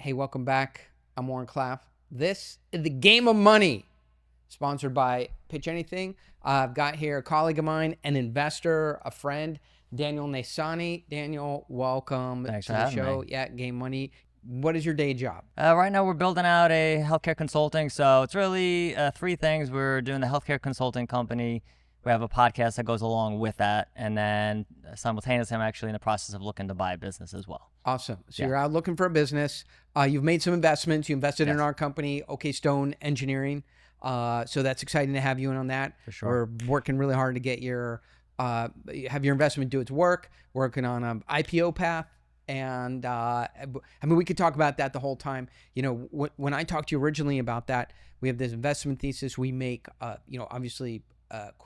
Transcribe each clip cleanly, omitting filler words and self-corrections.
Hey, welcome back. I'm Oren. This is the Game of Money, sponsored by Pitch Anything. I've got here a colleague of mine, an investor, a friend, Daniel Nasani. Daniel, welcome Thanks to for the having show. me. Yeah, Game Money. What is your day job? Right now, we're building out a healthcare consulting. So it's really three things. We're doing the healthcare consulting company. We have a podcast that goes along with that. And then simultaneously, I'm actually in the process of looking to buy a business as well. Awesome. So Yeah. you're out looking for a business. You've made some investments. You invested in Yes. our company, OK Stone Engineering. So that's exciting to have you in on that. For sure. We're working really hard to get have your investment do its work. Working on an IPO path. And I mean, we could talk about that the whole time. You know, when I talked to you originally about that, we have this investment thesis. We make, obviously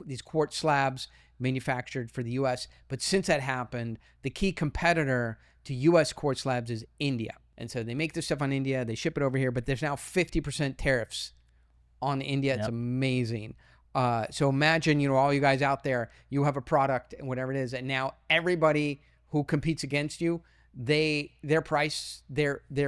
these quartz slabs manufactured for the U.S. But since that happened, the key competitor to U.S. quartz slabs is India. And so they make this stuff on India. They ship it over here. But there's now 50% tariffs on India. It's Yep. amazing. So imagine, all you guys out there, you have a product and whatever it is, and now everybody who competes against you, their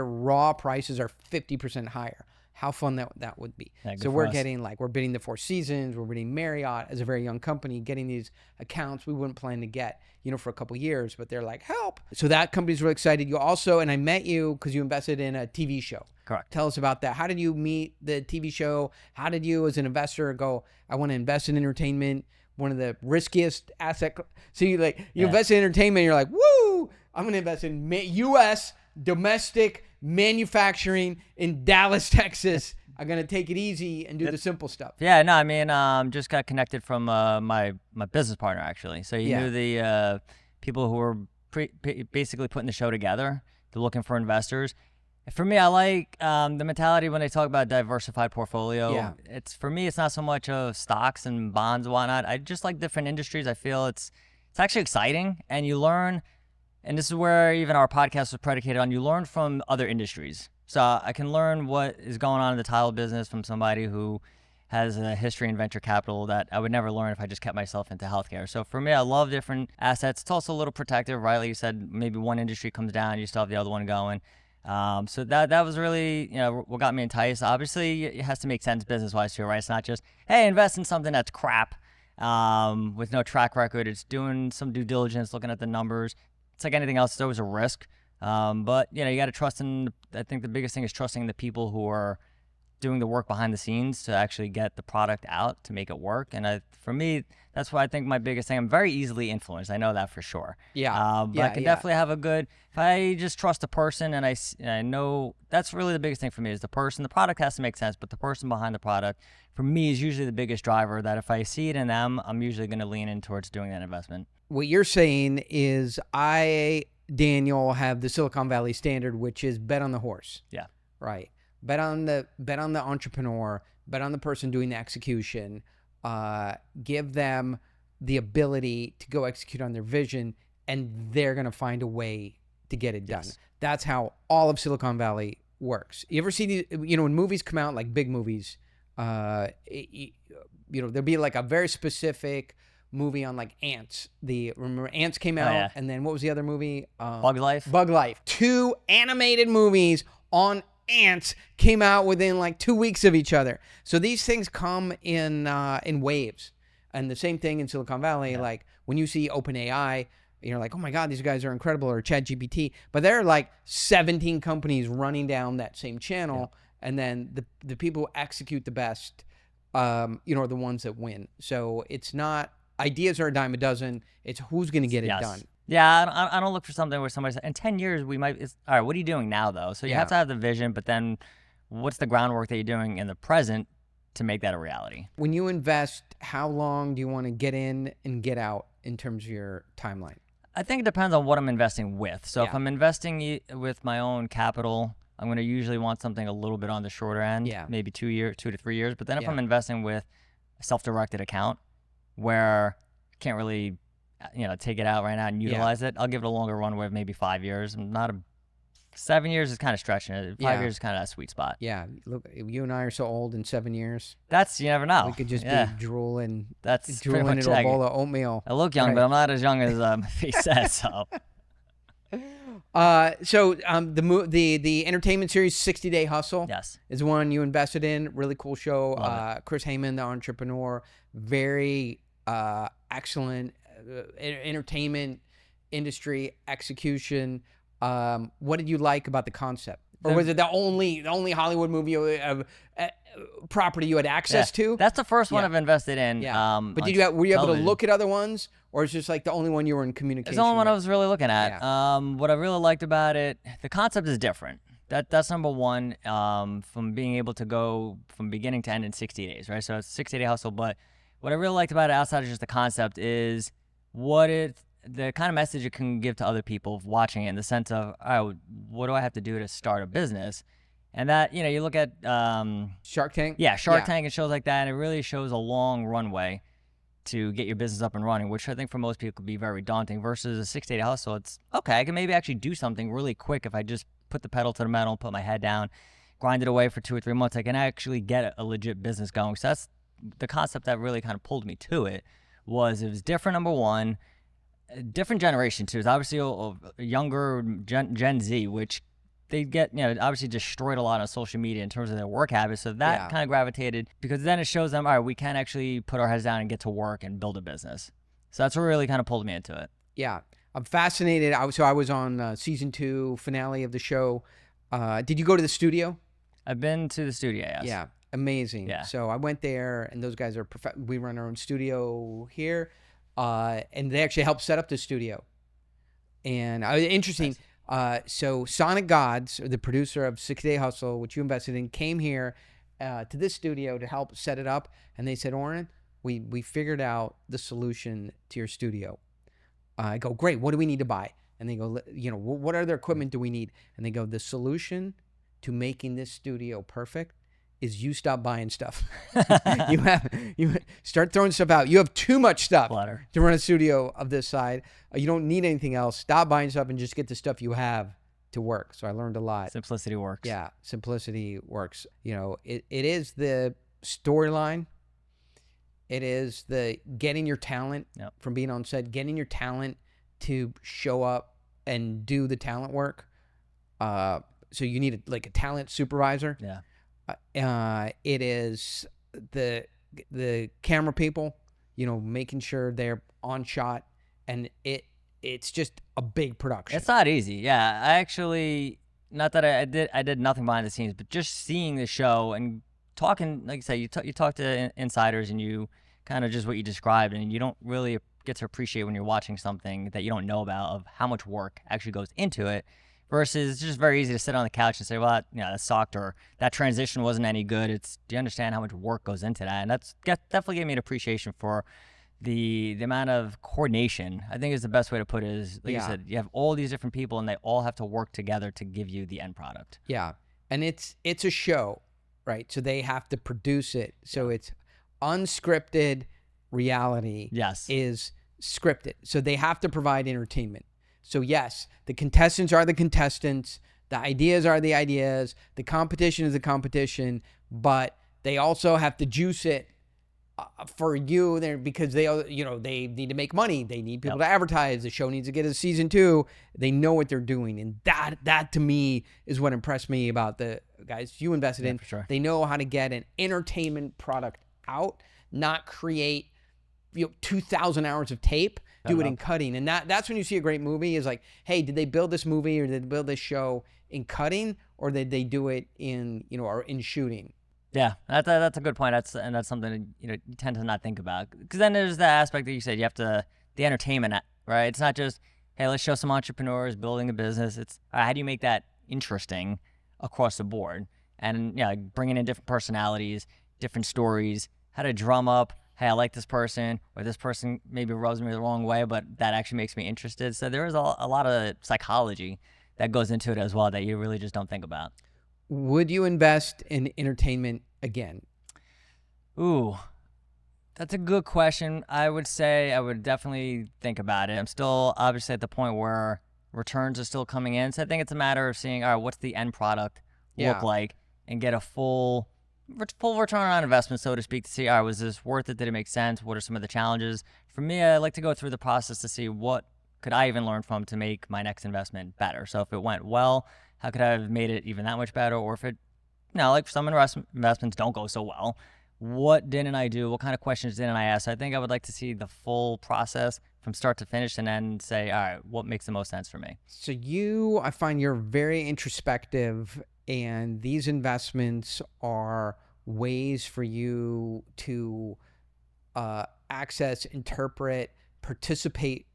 raw prices are 50% higher. How fun that would be. Yeah, good So for we're us. getting we're bidding the Four Seasons, we're bidding Marriott as a very young company, getting these accounts we wouldn't plan to get, for a couple of years, but they're like, help. So that company's really excited. You also, and I met you because you invested in a TV show. Correct. Tell us about that. How did you meet the TV show? How did you, as an investor, go, I want to invest in entertainment, one of the riskiest asset? So you invest in entertainment, you're like, woo, I'm going to invest in U.S. domestic manufacturing in Dallas, Texas. I'm going to take it easy and do the simple stuff. Yeah, no, I mean, just got connected from my business partner, actually. So he knew the people who were basically putting the show together. They're looking for investors. For me, I like the mentality when they talk about diversified portfolio. Yeah. For me, it's not so much of stocks and bonds and whatnot. I just like different industries. I feel it's actually exciting, and you learn. And this is where even our podcast was predicated on. You learn from other industries. So I can learn what is going on in the tile business from somebody who has a history in venture capital that I would never learn if I just kept myself into healthcare. So for me, I love different assets. It's also a little protective, right? Like you said, maybe one industry comes down, you still have the other one going. So that was really, what got me enticed. Obviously, it has to make sense business-wise too, right? It's not just, hey, invest in something that's crap with no track record. It's doing some due diligence, looking at the numbers. It's like anything else. It's always a risk. But, you got to trust in, I think the biggest thing is trusting the people who are doing the work behind the scenes to actually get the product out to make it work. And for me, that's what I think my biggest thing. I'm very easily influenced. I know that for sure. Yeah. But I can definitely have if I just trust a person and I know that's really the biggest thing for me is the person. The product has to make sense, but the person behind the product for me is usually the biggest driver that if I see it in them, I'm usually going to lean in towards doing that investment. What you're saying is Daniel, have the Silicon Valley standard, which is bet on the horse. Yeah. Right. Bet on the entrepreneur, bet on the person doing the execution, give them the ability to go execute on their vision, and they're going to find a way to get it done. Yes. That's how all of Silicon Valley works. You ever see these, when movies come out, like big movies, there'll be like a very specific movie on like ants. Remember Ants came out, yeah. and then what was the other movie? Bug Life. Bug Life. 2 animated movies on ants came out within like 2 weeks of each other. So these things come in waves. And the same thing in Silicon Valley. Yeah. Like when you see OpenAI, you're like, oh my God, these guys are incredible, or ChatGPT. But there are like 17 companies running down that same channel. Yeah. And then the people who execute the best, are the ones that win. So it's not, ideas are a dime a dozen. It's who's going to get it done. Yeah, I don't look for something where somebody says, in 10 years, all right, what are you doing now, though? So you have to have the vision, but then what's the groundwork that you're doing in the present to make that a reality? When you invest, how long do you want to get in and get out in terms of your timeline? I think it depends on what I'm investing with. So if I'm investing with my own capital, I'm going to usually want something a little bit on the shorter end, maybe 2 to 3 years. But then if I'm investing with a self-directed account where I can't really take it out right now and utilize it, I'll give it a longer runway of maybe 5 years. 7 years is kind of stretching it. 5 years is kind of that sweet spot. Yeah. Look, you and I are so old in 7 years. You never know. We could just be drooling. That's drooling into a bowl of oatmeal. I look young, but I'm not as young as my face says, so. The entertainment series 60 Day Hustle Yes. is one you invested in. Really cool show. Love Chris Heyman, the entrepreneur, very excellent entertainment industry execution. What did you like about the concept? Or was it the only Hollywood movie property you had access to? That's the first one Yeah. I've invested in. Yeah. But on were you able to television. look at other ones, or is just like the only one you were in communication? It's the only one I with? was really looking at. What I really liked about it, the concept is different. That's number one. From being able to go from beginning to end in 60 days, right? So it's a 60-day hustle. But what I really liked about it, outside of just the concept, is the kind of message it can give to other people watching it, in the sense of, all right, what do I have to do to start a business? And that, you look at Shark Tank. Yeah, Shark Tank and shows like that, and it really shows a long runway to get your business up and running, which I think for most people could be very daunting. Versus a 60-day hustle, it's okay, I can maybe actually do something really quick if I just put the pedal to the metal, put my head down, grind it away for 2 or 3 months. I can actually get a legit business going. So that's the concept that really kind of pulled me to it. It was different, number one, a different generation too. It's obviously a younger Gen Z, which they get, obviously destroyed a lot on social media in terms of their work habits. So that kind of gravitated, because then it shows them, all right, we can actually put our heads down and get to work and build a business. So that's what really kind of pulled me into it. Yeah. I'm fascinated. I was on season 2 finale of the show. Did you go to the studio? I've been to the studio, yes. Yeah. Amazing. Yeah. So I went there, and those guys are we run our own studio here. And they actually helped set up the studio. And interesting. Nice. So Sonic Gods, or the producer of 60 Day Hustle, which you invested in, came here to this studio to help set it up. And they said, Oren, we figured out the solution to your studio. I go, great. What do we need to buy? And they go, what other equipment do we need? And they go, the solution to making this studio perfect is you stop buying stuff. you start throwing stuff out. You have too much stuff to run a studio of this side. You don't need anything else. Stop buying stuff and just get the stuff you have to work. So I learned a lot. Simplicity works. Yeah, simplicity works. It is the storyline. It is the getting your talent from being on set, getting your talent to show up and do the talent work. So you need a talent supervisor. Yeah. It is the camera people, making sure they're on shot, and it's just a big production. It's not easy. Yeah, I actually, not that I did nothing behind the scenes, but just seeing the show and talking, like you say, you talk to insiders, and you kind of just what you described, and you don't really get to appreciate when you're watching something that you don't know about, of how much work actually goes into it. Versus it's just very easy to sit on the couch and say, well, that sucked, or that transition wasn't any good. Do you understand how much work goes into that? And that's definitely gave me an appreciation for the amount of coordination. I think is the best way to put it. Is like you said, you have all these different people, and they all have to work together to give you the end product. Yeah, and it's a show, right? So they have to produce it. So it's unscripted reality. Yes, is scripted. So they have to provide entertainment. So yes, the contestants are the contestants, the ideas are the ideas, the competition is the competition, but they also have to juice it for you there, because they need to make money. They need people to advertise. The show needs to get a season 2. They know what they're doing, and that to me is what impressed me about the guys you invested in. For sure. They know how to get an entertainment product out, not create 2,000 hours of tape. Do it in cutting. And that's when you see a great movie, is like, hey, did they build this movie, or did they build this show in cutting, or did they do it in or in shooting? Yeah, that's a good point. That's something that, you tend to not think about, because then there's that aspect that you said, you have the entertainment, right? It's not just, hey, let's show some entrepreneurs building a business. It's how do you make that interesting across the board, and bringing in different personalities, different stories, how to drum up, hey, I like this person, or this person maybe rubs me the wrong way, but that actually makes me interested. So there is a lot of psychology that goes into it as well that you really just don't think about. Would you invest in entertainment again? Ooh, that's a good question. I would say I would definitely think about it. I'm still obviously at the point where returns are still coming in. So I think it's a matter of seeing, all right, what's the end product look like, and get a full return on investment, so to speak, to see, all right, was this worth it? Did it make sense? What are some of the challenges? For me, I like to go through the process to see what could I even learn from to make my next investment better? So if it went well, how could I have made it even that much better? Or if it, like some investments don't go so well, what didn't I do? What kind of questions didn't I ask? So I think I would like to see the full process from start to finish and then say, all right, what makes the most sense for me? So I find you're very introspective, and these investments are ways for you to access, interpret, participate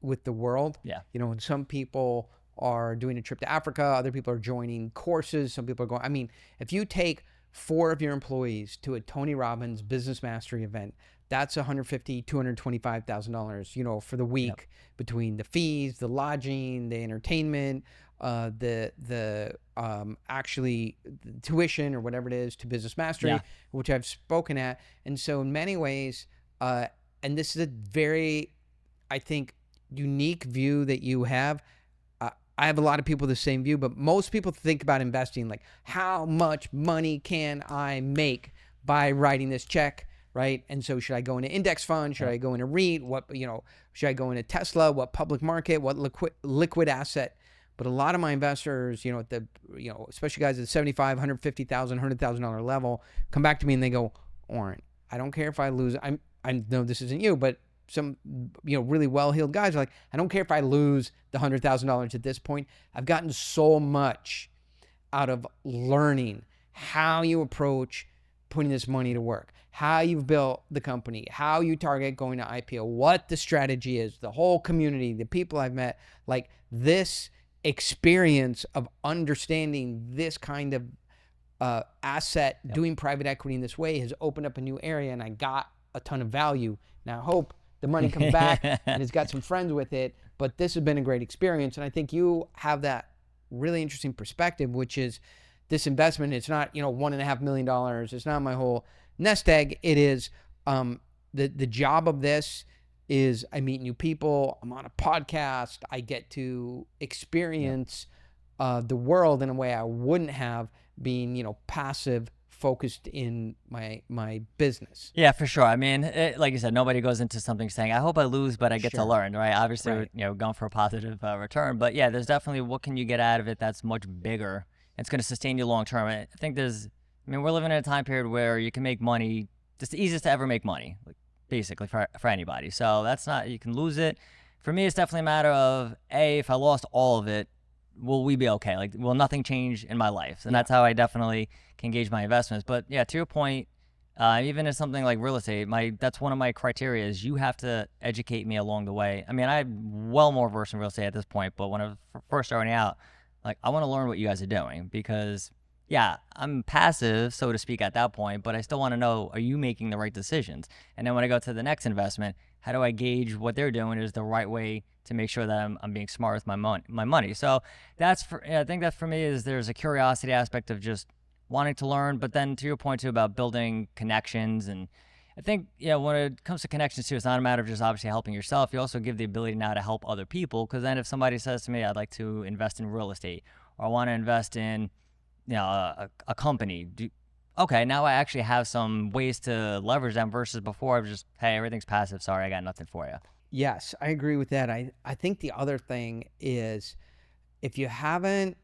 with the world. Yeah. And some people are doing a trip to Africa, other people are joining courses, some people are going. I mean, if you take 4 of your employees to a Tony Robbins Business Mastery event, that's $150,000, $225,000, for the week. Yep. Between the fees, the lodging, the entertainment, the actually the tuition or whatever it is to Business Mastery, which I've spoken at. And so in many ways, and this is a very, I think, unique view that you have. I have a lot of people with the same view, but most people think about investing like, how much money can I make by writing this check, right? And so should I go into index fund? Should I go into REIT? Should I go into Tesla? What public market? What liquid asset? But a lot of my investors, at the, especially guys at the $75,000, $150,000, $100,000 level, come back to me and they go, Oren, I don't care if I lose. I know this isn't you, but some, really well-heeled guys are like, I don't care if I lose the $100,000 at this point. I've gotten so much out of learning how you approach putting this money to work, how you've built the company, how you target going to IPO, what the strategy is, the whole community, the people I've met. Like, this experience of understanding this kind of asset, doing private equity in this way has opened up a new area, and I got a ton of value. Now I hope the money comes back and it's got some friends with it, but this has been a great experience. And I think you have that really interesting perspective, which is this investment, it's not, $1.5 million. It's not my whole nest egg. It is the job of this is I meet new people. I'm on a podcast. I get to experience the world in a way I wouldn't have being, passive focused in my business. Yeah, for sure. I mean, like you said, nobody goes into something saying, I hope I lose, but I get to learn, right? Obviously, going for a positive return. But yeah, there's definitely what can you get out of it that's much bigger. It's going to sustain you long term. I think we're living in a time period where you can make money. It's the easiest to ever make money, like, basically for anybody. So that's not, you can lose it. For me, it's definitely a matter of, if I lost all of it, will we be okay? Like, will nothing change in my life? And that's how I definitely can gauge my investments. But yeah, to your point, even in something like real estate, that's one of my criteria is you have to educate me along the way. I mean, I'm well more versed in real estate at this point, but when I was first starting out, like, I want to learn what you guys are doing because, I'm passive, so to speak, at that point, but I still want to know, are you making the right decisions? And then when I go to the next investment, how do I gauge what they're doing is the right way to make sure that I'm being smart with my money? So I think that for me is there's a curiosity aspect of just wanting to learn, but then to your point too about building connections. And I think, when it comes to connections too, it's not a matter of just obviously helping yourself. You also give the ability now to help other people. Because then if somebody says to me, I'd like to invest in real estate, or I want to invest in, a company, okay, now I actually have some ways to leverage them versus before I was just, hey, everything's passive. Sorry, I got nothing for you. Yes, I agree with that. I think the other thing is if you haven't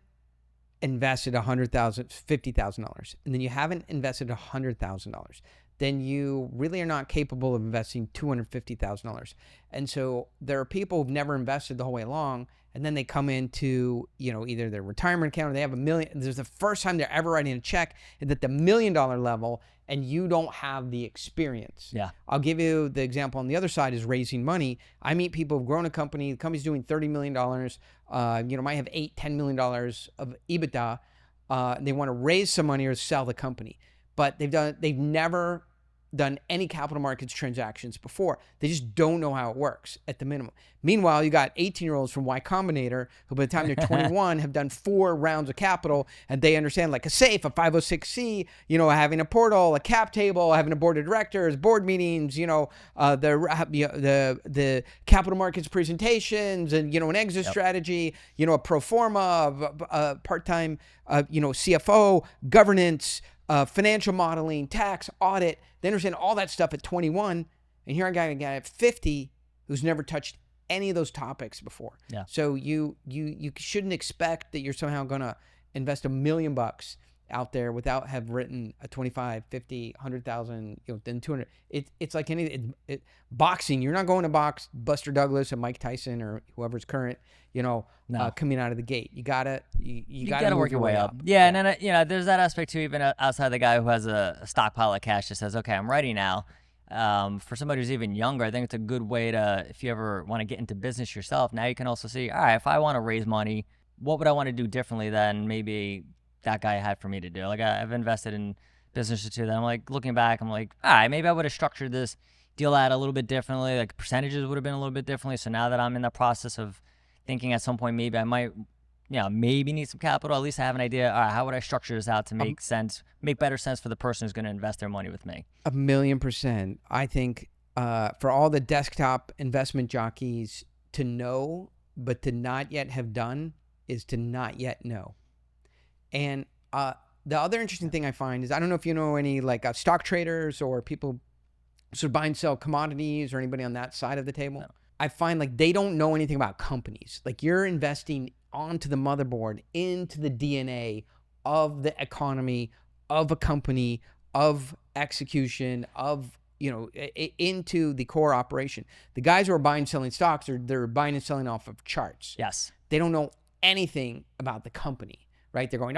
invested $100,000, $50,000, and then you haven't invested $100,000, then you really are not capable of investing $250,000. And so there are people who've never invested the whole way along, and then they come into, either their retirement account or they have $1 million. This is the first time they're ever writing a check at the $1 million level, and you don't have the experience. Yeah. I'll give you the example on the other side is raising money. I meet people who've grown a company. The company's doing $30 million. Might have $8-10 million of EBITDA. They want to raise some money or sell the company, but they've never done any capital markets transactions before. They just don't know how it works at the minimum. Meanwhile, you got 18-year-olds from Y Combinator who by the time they're 21 have done 4 rounds of capital, and they understand like a safe, a 506c, having a portal, a cap table, having a board of directors, board meetings, the capital markets presentations, and an exit strategy, a pro forma, a part-time, CFO, governance, financial modeling, tax, audit. They understand all that stuff at 21. And here I got a guy at 50 who's never touched any of those topics before. Yeah. So you shouldn't expect that you're somehow going to invest $1 million out there without have written a 25, 50, 100,000, then 200. It's like boxing. You're not going to box Buster Douglas and Mike Tyson or whoever's current, coming out of the gate. You gotta work your way up. Yeah. And then, there's that aspect too, even outside the guy who has a stockpile of cash that says, okay, I'm ready now. For somebody who's even younger, I think it's a good way to, if you ever want to get into business yourself, now you can also see, all right, if I want to raise money, what would I want to do differently than maybe that guy had for me to do? Like I've invested in businesses too that I'm like, looking back, I'm like, all right, maybe I would have structured this deal out a little bit differently. Like percentages would have been a little bit differently. So now that I'm in the process of thinking at some point, maybe I might, maybe need some capital. At least I have an idea. All right, how would I structure this out to make better sense for the person who's going to invest their money with me? 1,000,000%. I think for all the desktop investment jockeys, to know but to not yet have done is to not yet know. And the other interesting thing I find is, I don't know if you know any stock traders or people sort of buy and sell commodities or anybody on that side of the table. No. I find they don't know anything about companies. You're investing onto the motherboard, into the DNA of the economy, of a company, of execution, of, into the core operation. The guys who are buying and selling stocks, they're buying and selling off of charts. Yes. They don't know anything about the company. Right? They're going,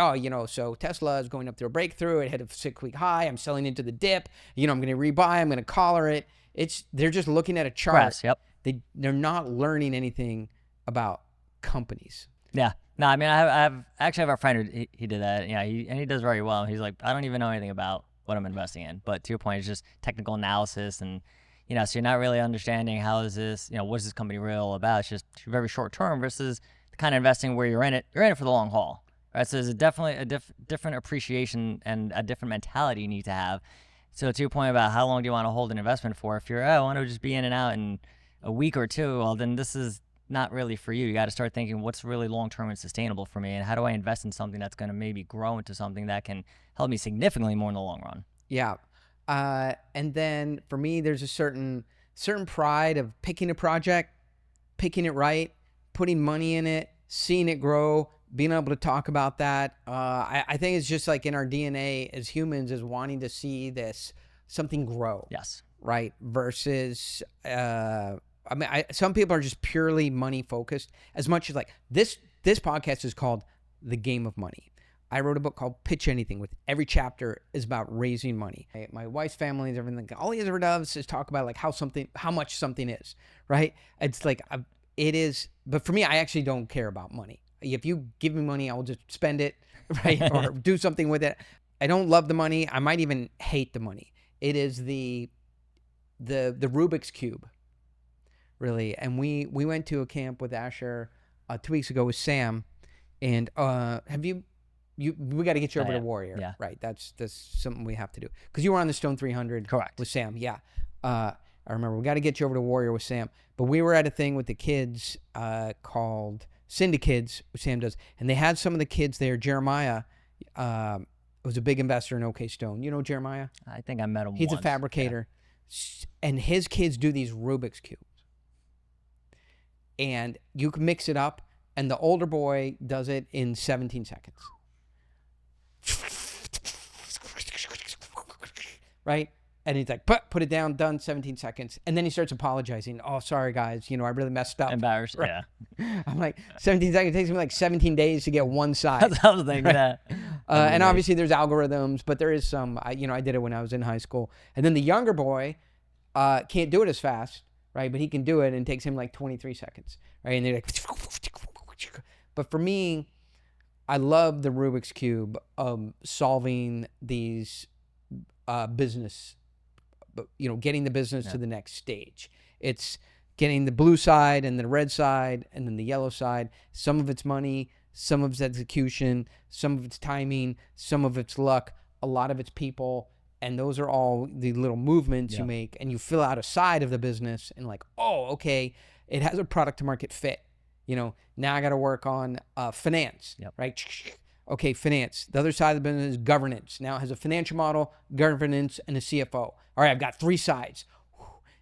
so Tesla is going up to a breakthrough. It hit a 6-week high. I'm selling into the dip. I'm going to rebuy. I'm going to collar it. They're just looking at a chart. Press, yep. They're not learning anything about companies. Yeah. No, I mean, I actually have a friend who he did that. Yeah, he does very well. He's like, I don't even know anything about what I'm investing in. But to your point, it's just technical analysis, and so you're not really understanding how is this, what is this company real about? It's just very short term versus the kind of investing where you're in it for the long haul. Right, so there's definitely a different appreciation and a different mentality you need to have. So to your point about how long do you want to hold an investment for, if you're, I want to just be in and out in a week or two, well, then this is not really for you. You got to start thinking, what's really long-term and sustainable for me, and how do I invest in something that's going to maybe grow into something that can help me significantly more in the long run? Yeah. And then for me, there's a certain pride of picking a project, picking it right, putting money in it, seeing it grow, being able to talk about that. I think it's just in our DNA as humans, is wanting to see something grow. Yes. Right. Versus, some people are just purely money focused, as much as this podcast is called The Game of Money. I wrote a book called Pitch Anything, with every chapter is about raising money. My wife's family and everything, all he ever does is talk about how much something is, right? It's it is, but for me, I actually don't care about money. If you give me money, I will just spend it, right? Or do something with it. I don't love the money. I might even hate the money. It is the Rubik's Cube, really. And we went to a camp with Asher 2 weeks ago with Sam, and we got to get you over to Warrior. Yeah. Right. That's something we have to do, because you were on the Stone 300. Correct. With Sam. Yeah. I remember we got to get you over to Warrior with Sam. But we were at a thing with the kids called Syndikids, which Sam does, and they had some of the kids there. Jeremiah was a big investor in OK Stone. You know Jeremiah? I think I met him He's once. a fabricator. Yeah. And his kids do these Rubik's Cubes. And you can mix it up, and the older boy does it in 17 seconds. Right? And he's like, put it down, done, 17 seconds. And then he starts apologizing. Oh, sorry, guys. I really messed up. Embarrassed, right? Yeah. I'm like, 17 seconds. It takes me 17 days to get one side. That's what I was thinking, right? And obviously there's algorithms, but there is some, I did it when I was in high school. And then the younger boy can't do it as fast, right? But he can do it, and it takes him 23 seconds, right? And they're like, but for me, I love the Rubik's Cube of solving these business, getting the business to the next stage. It's getting the blue side and the red side and then the yellow side. Some of it's money, some of it's execution, some of it's timing, some of it's luck, a lot of it's people. And those are all the little movements you make, and you fill out a side of the business and oh, okay, it has a product to market fit. Now I got to work on finance, right? Okay, finance. The other side of the business is governance. Now it has a financial model, governance, and a CFO. All right, I've got 3 sides,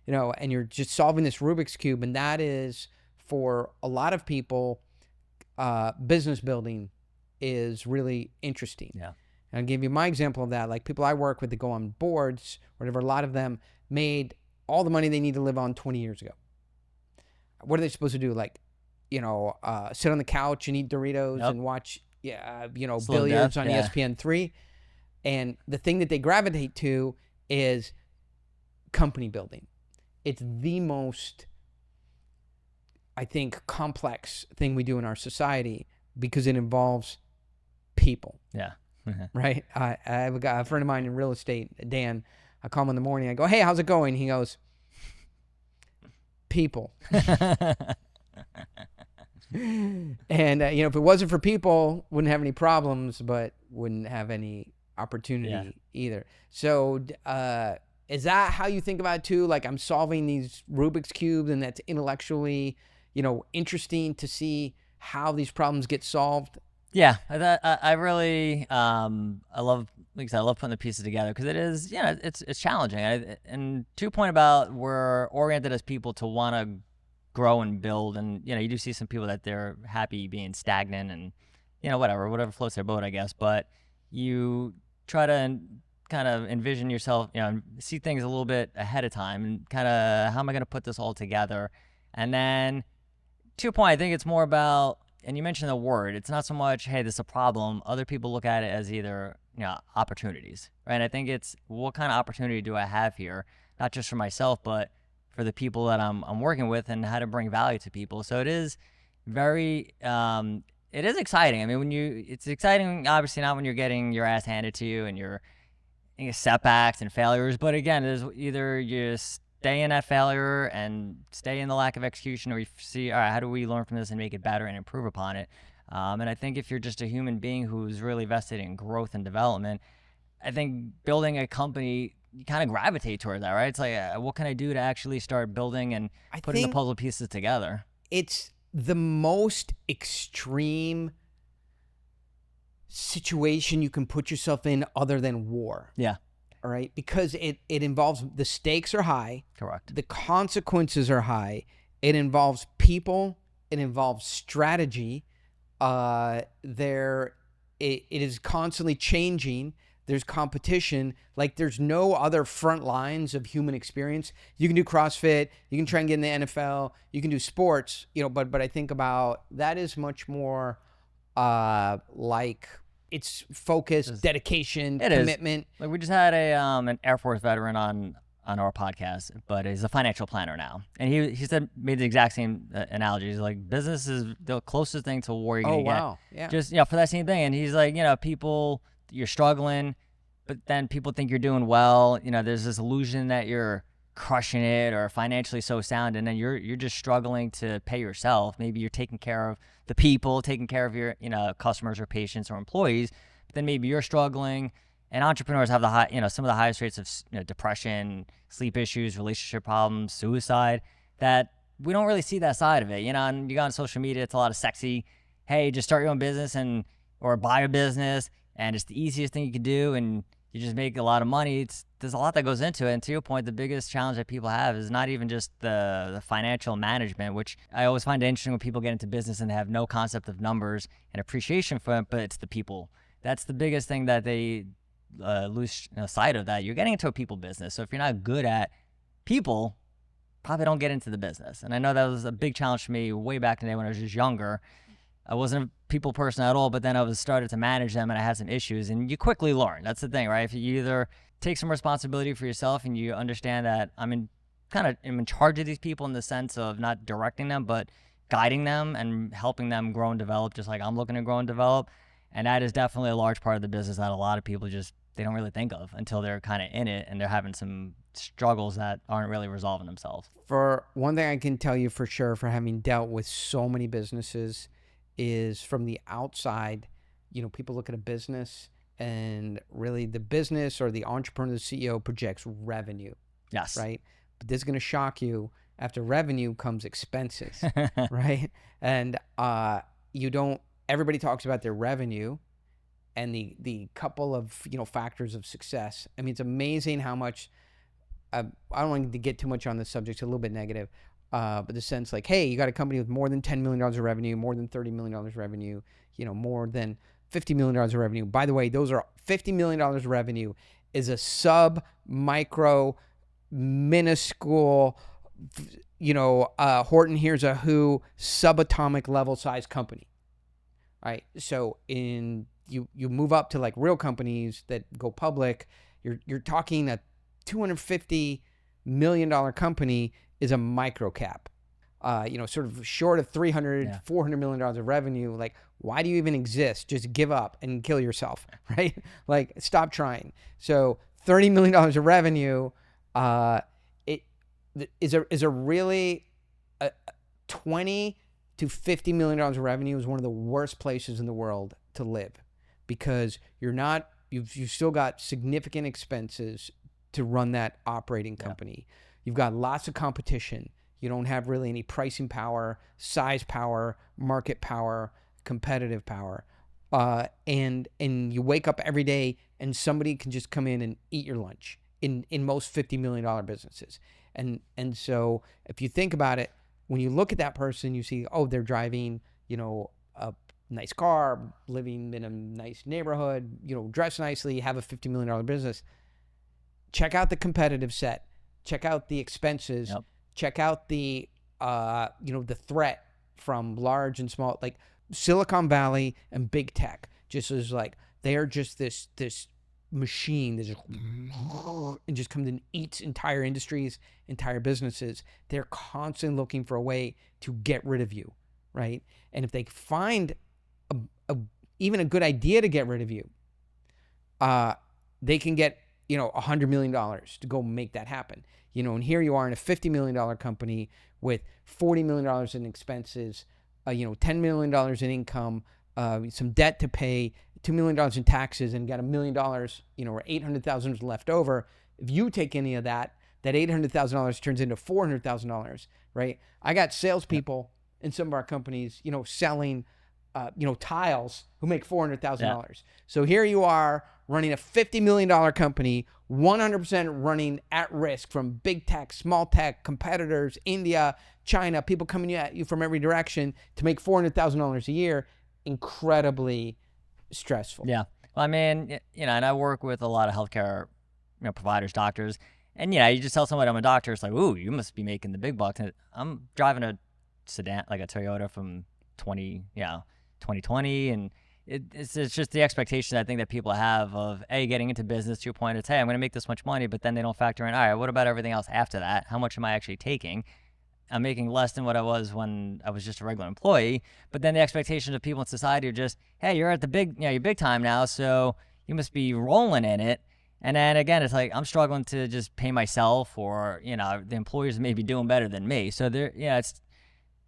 and you're just solving this Rubik's Cube, and that is for a lot of people, business building is really interesting. Yeah. And I'll give you my example of that. Like people I work with that go on boards, whatever, a lot of them made all the money they need to live on 20 years ago. What are they supposed to do? Like, sit on the couch and eat Doritos Yep. and watch, Slow billiards death, on yeah. ESPN3. And the thing that they gravitate to is company building. It's the most, I think, complex thing we do in our society because it involves people, Yeah. right? I have a friend of mine in real estate, Dan. I call him in the morning. I go, "Hey, how's it going?" He goes, "People." And if it wasn't for people, wouldn't have any problems, but wouldn't have any opportunity either. So is that how you think about it too? Like I'm solving these Rubik's cubes, and that's intellectually, interesting to see how these problems get solved. Yeah, I really I love, like I said, I love putting the pieces together because it is, it's challenging. And to your point about we're oriented as people to want to grow and build, and you do see some people that they're happy being stagnant and whatever floats their boat, I guess. But you try to kind of envision yourself, see things a little bit ahead of time, and kind of how am I going to put this all together, and then to your point, I think it's more about, and you mentioned the word, it's not so much, hey, this is a problem. Other people look at it as either, opportunities, right? And I think it's what kind of opportunity do I have here, not just for myself, but for the people that I'm working with and how to bring value to people. So it is very, it is exciting. I mean, it's exciting, obviously not when you're getting your ass handed to you and you're setbacks and failures. But again, it is either you stay in that failure and stay in the lack of execution, or you see, all right, how do we learn from this and make it better and improve upon it? And I think if you're just a human being who's really vested in growth and development, I think building a company, you kind of gravitate toward that, right? It's like, what can I do to actually start building and putting the puzzle pieces together? It's the most extreme situation you can put yourself in other than war. Yeah. All right, because it involves, the stakes are high. Correct. The consequences are high. It involves people. It involves strategy. It is constantly changing. There's competition. Like there's no other front lines of human experience. You can do CrossFit. You can try and get in the NFL. You can do sports. But I think about that is much more like. It's focus, dedication, commitment. Like we just had an Air Force veteran on our podcast, but he's a financial planner now, and he said, made the exact same analogy. He's like, business is the closest thing to war you're gonna get. Wow, yeah. Just for that same thing, and he's like, people, you're struggling, but then people think you're doing well. There's this illusion that you're crushing it or financially so sound, and then you're just struggling to pay yourself. Maybe you're taking care of the people, taking care of your customers or patients or employees, but then maybe you're struggling. And entrepreneurs have some of the highest rates of depression, sleep issues, relationship problems, suicide, that we don't really see that side of it. And you go on social media, it's a lot of sexy, hey, just start your own business or buy a business, and it's the easiest thing you can do, and you just make a lot of money. There's a lot that goes into it. And to your point, the biggest challenge that people have is not even just the financial management, which I always find interesting when people get into business and they have no concept of numbers and appreciation for it, but it's the people. That's the biggest thing that they lose sight of, that you're getting into a people business. So if you're not good at people, probably don't get into the business. And I know that was a big challenge for me way back in the day when I was just younger. I wasn't a people person at all, but then I started to manage them and I had some issues, and you quickly learn. That's the thing, right? If you either take some responsibility for yourself and you understand that I'm in charge of these people in the sense of not directing them, but guiding them and helping them grow and develop, just like I'm looking to grow and develop. And that is definitely a large part of the business that a lot of people they don't really think of until they're kind of in it and they're having some struggles that aren't really resolving themselves. For one thing I can tell you for sure, for having dealt with so many businesses, is from the outside, people look at a business and really the business or the entrepreneur, the CEO projects revenue. Yes. Right? But this is going to shock you. After revenue comes expenses, right? And everybody talks about their revenue and the couple of, factors of success. I mean, it's amazing how much, I don't want to get too much on this subject, it's a little bit negative, but the sense like, hey, you got a company with more than $10 million of revenue, more than $30 million of revenue, more than $50 million of revenue. By the way, those are $50 million of revenue is a sub micro minuscule, Horton Hears a Who subatomic level size company, right? So you move up to like real companies that go public, you're talking a $250 million company is a micro cap. Sort of short of 300, Yeah. $400 million of revenue. Like, why do you even exist? Just give up and kill yourself, right? Like, stop trying. So $30 million of revenue, it is a really 20 to $50 million of revenue is one of the worst places in the world to live, because you've still got significant expenses to run that operating company. Yeah. You've got lots of competition. You don't have really any pricing power, size power, market power, competitive power. And you wake up every day and somebody can just come in and eat your lunch in most $50 million businesses. And so if you think about it, when you look at that person, you see, oh, they're driving, a nice car, living in a nice neighborhood, dressed nicely, have a $50 million business. Check out the competitive set. Check out the expenses. Yep. Check out the the threat from large and small, like Silicon Valley and big tech. Just as like they are just this machine that just and just comes and eats entire industries, entire businesses. They're constantly looking for a way to get rid of you, right? And if they find even a good idea to get rid of you, they can get $100 million to go make that happen. And here you are in a $50 million company with $40 million in expenses, $10 million in income, some debt to pay, $2 million in taxes, and got $1 million, or $800,000 left over. If you take any of that $800,000 turns into $400,000, right? I got salespeople in some of our companies, selling, tiles who make $400,000. Yeah. So here you are running a $50 million company, 100% running at risk from big tech, small tech, competitors, India, China, people coming at you from every direction to make $400,000 a year. Incredibly stressful. Yeah. Well, I mean, and I work with a lot of healthcare, providers, doctors, and you just tell somebody I'm a doctor, it's like, ooh, you must be making the big bucks. And I'm driving a sedan, like a Toyota from 2020, and it's just the expectation I think that people have of getting into business. To your point, it's, hey, I'm going to make this much money, but then they don't factor in, all right, what about everything else after that? How much am I actually taking? I'm making less than what I was when I was just a regular employee. But then the expectations of people in society are just, hey, you're at the big, you're big time now, so you must be rolling in it. And then again, it's like I'm struggling to just pay myself, or the employers may be doing better than me. So it's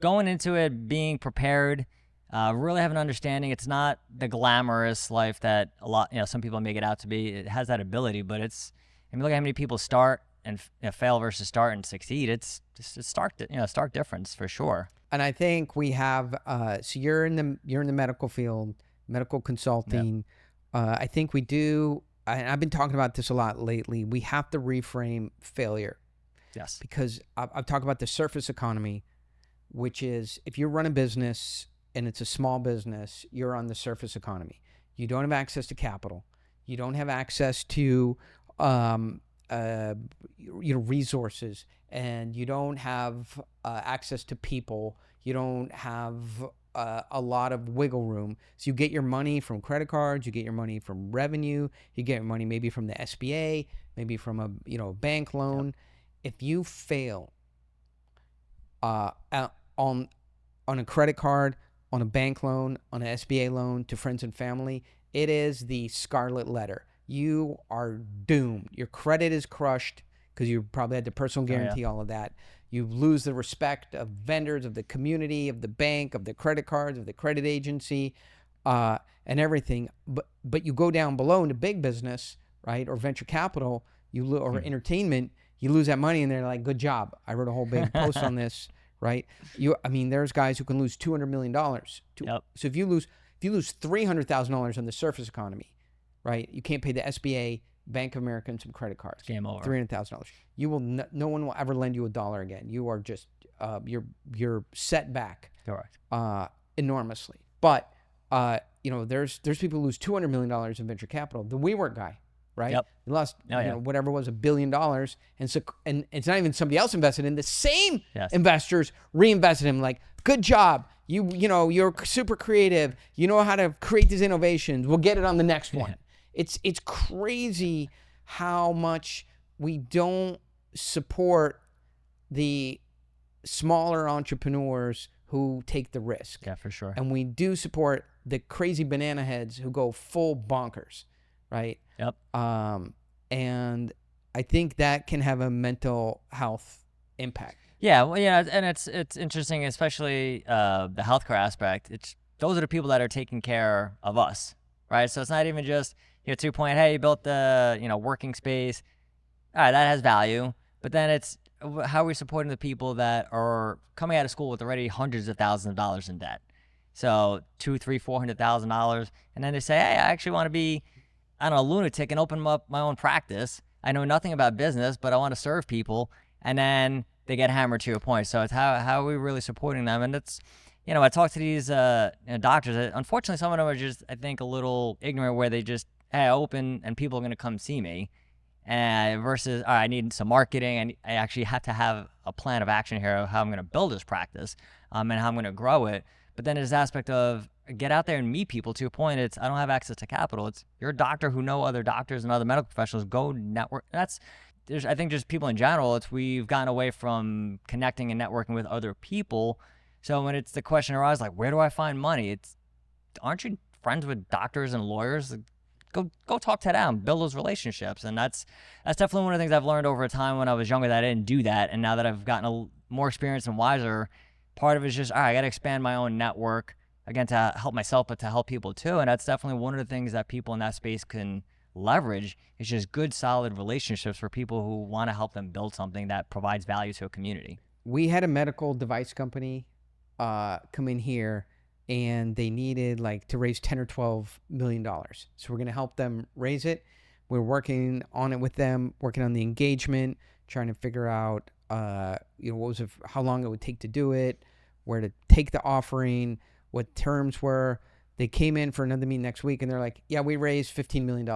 going into it being prepared, really have an understanding. It's not the glamorous life that a lot, some people make it out to be. It has that ability, but look at how many people start and fail versus start and succeed. It's just a stark difference for sure. And I think we have, so you're in the medical field, medical consulting. Yep. I think we do. And I've been talking about this a lot lately. We have to reframe failure. Yes. Because I've talked about the surface economy, which is if you run a business and it's a small business, you're on the surface economy. You don't have access to capital. You don't have access to resources, and you don't have access to people. You don't have a lot of wiggle room. So you get your money from credit cards, you get your money from revenue, you get your money maybe from the SBA, maybe from a bank loan. Yep. If you fail on a credit card, on a bank loan, on an SBA loan to friends and family, it is the scarlet letter. You are doomed. Your credit is crushed because you probably had the personal guarantee, all of that. You lose the respect of vendors, of the community, of the bank, of the credit cards, of the credit agency, and everything. But you go down below into big business, right, or venture capital, or entertainment, you lose that money, and they're like, "Good job. I wrote a whole big post on this." Right? There's guys who can lose $200 million. Yep. So if you lose $300,000 on the surface economy, right? You can't pay the SBA, Bank of America, and some credit cards. Game over. $300,000. You will no one will ever lend you $1 again. You are just you're set back Correct. enormously. But there's people who lose $200 million in venture capital. The WeWork guy, right? Yep. He lost yeah. whatever was $1 billion, and so and it's not even somebody else invested in. The same Yes. investors reinvested in him. Like, good job, you're super creative. You know how to create these innovations. We'll get it on the next one. It's crazy how much we don't support the smaller entrepreneurs who take the risk. Yeah, for sure. And we do support the crazy banana heads who go full bonkers, right? Yep. And I think that can have a mental health impact. Yeah, well, yeah, and it's interesting, especially the healthcare aspect. Those are the people that are taking care of us, right? So it's not even just, to your point, hey, you built the working space. All right, that has value, but then it's how are we supporting the people that are coming out of school with already hundreds of thousands of dollars in debt? So $200,000, $300,000, $400,000, and then they say, hey, I actually want to be, I don't know, a lunatic and open up my own practice. I know nothing about business, but I want to serve people, and then they get hammered, to your point. So it's how are we really supporting them? And it's, I talk to these doctors. Unfortunately, some of them are just, I think, a little ignorant, where they just, hey, I open and people are going to come see me. Versus, all right, I need some marketing, and I actually have to have a plan of action here of how I'm going to build this practice, and how I'm going to grow it. But then there's the aspect of get out there and meet people. To your point, it's I don't have access to capital. It's you're a doctor who know other doctors and other medical professionals. Go network. I think just people in general. We've gotten away from connecting and networking with other people. So when it's the question arises, like, where do I find money? Aren't you friends with doctors and lawyers? Go talk to them, build those relationships. And that's definitely one of the things I've learned over time. When I was younger, that I didn't do that, and now that I've gotten more experience and wiser, part of it is just, all right, I got to expand my own network, again, to help myself, but to help people too. And that's definitely one of the things that people in that space can leverage, is just good, solid relationships for people who want to help them build something that provides value to a community. We had a medical device company come in here, and they needed to raise $10 or $12 million. So we're going to help them raise it. We're working on it with them, working on the engagement, trying to figure out, how long it would take to do it, where to take the offering, what terms were. They came in for another meeting next week, and they're like, yeah, we raised $15 million.